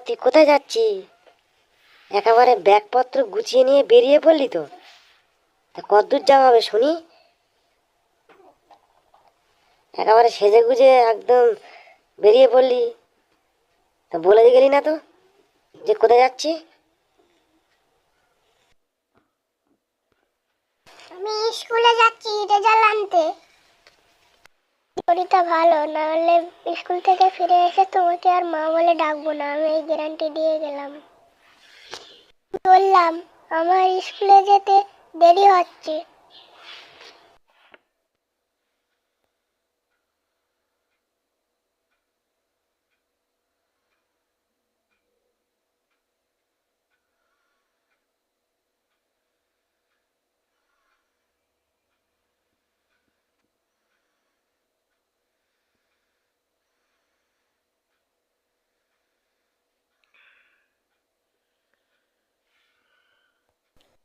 তুই কোথায় যাচ্ছি? একেবারে ব্যাগপত্র গুছিয়ে নিয়ে বেরিয়ে পড়লি তো? তা কতদূর যাওয়া হবে শুনি? একেবারে সেজে গুজে একদম বেরিয়ে পড়লি, তা বলে গেলি না তো যে কোথায় যাচ্ছি? আমি স্কুলে যাচ্ছি রেজাল্ট আনতে। শরীরটা ভালো না হলে স্কুল থেকে ফিরে এসে তোমাকে আর মা বলে ডাকবো না, আমি এই গ্যারান্টি দিয়ে গেলাম। বললাম আমার স্কুলে যেতে দেরি হচ্ছে।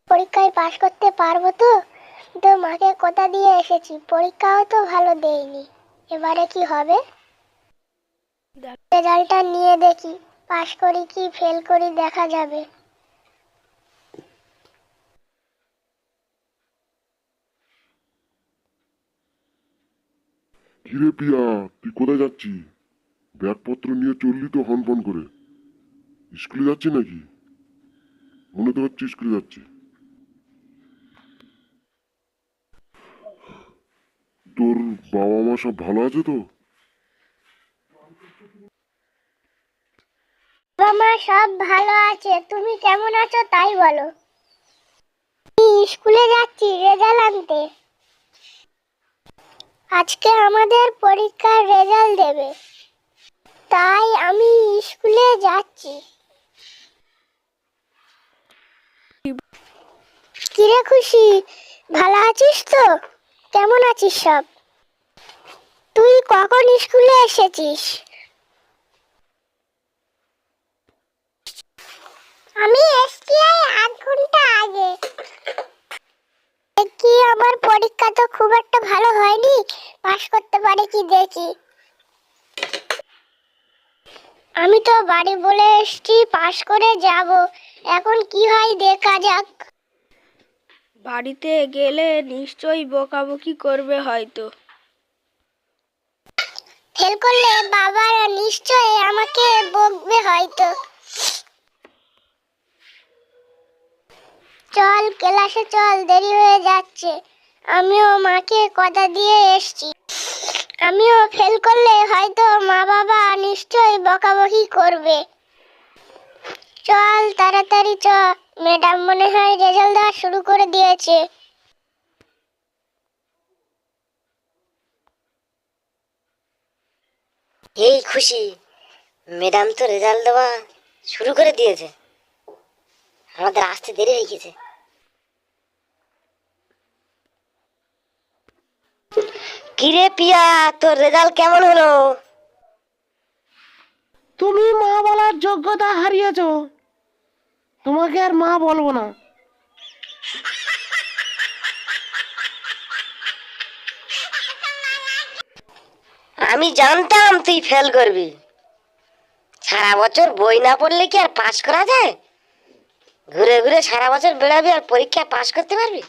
পরীক্ষায় পাশ করতে পারবো তো? তো মাকে কথা দিয়ে এসেছি, পরীক্ষাও তো ভালো দেইনি, এবারে কি হবে? রেজাল্টটা নিয়ে দেখি, পাশ করি কি ফেল করি দেখা যাবে। কিরে পিয়া, তুই কোথায় যাচ্ছি? ব্যাগপত্র নিয়ে চললি তো হনফন করে। স্কুলে যাচ্ছি নাকি? মনে তো হচ্ছে স্কুলে যাচ্ছি। তোর বাবা মা সব ভালো আছে তো? বাবা মা সব ভালো আছে, তুমি কেমন আছো তাই বলো। আমি স্কুলে যাচ্ছি রেজাল্ট আনতে। আজকে আমাদের পরীক্ষার রেজাল্ট দেবে, তাই আমি স্কুলে যাচ্ছি। কিরে খুশি, ভালো আছিস তো? কেমন আছিস সব? তুই কখন স্কুলে এসেছিস? আমি এসছি আধ ঘন্টা আগে। কি আমার পরীক্ষা তো খুব একটা ভালো হয়নি, পাশ করতে পারি কি দেখি। আমি তো বাড়ি বলে এসছি পাশ করে যাব, এখন কি হয় দেখা যাক। বাড়িতে গেলে নিশ্চয়ই বকাবকি করবে হয়তো। ফেল করলে বাবা নিশ্চয়ই আমাকে বকবে হয়তো। চল ক্লাসে চল, দেরি হয়ে যাচ্ছে। আমিও মাকে কথা দিয়ে এসছি, আমিও ফেল করলে হয়তো মা বাবা নিশ্চয়ই বকাবকি করবে। চল তাড়াতাড়ি চ, ম্যাডাম মনে হয় রেজাল্ট দেওয়া শুরু করে দিয়েছে। এই খুশি, ম্যাডাম তো রেজাল্ট দেওয়া শুরু করে দিয়েছে, আমাদের আসতে দেরি হয়ে গেছে। কিরে পিয়া, তোর রেজাল্ট কেমন হলো? তুমি মা বলার যোগ্যতা হারিয়েছো, তোমাকে আর মা বলবো না। আমি জানতাম তুই ফেল করবি। সারা বছর বই না পড়লে কি আর পাস করা যায়? ঘুরে ঘুরে সারা বছর বেড়াবি আর পরীক্ষা পাস করতে পারবি?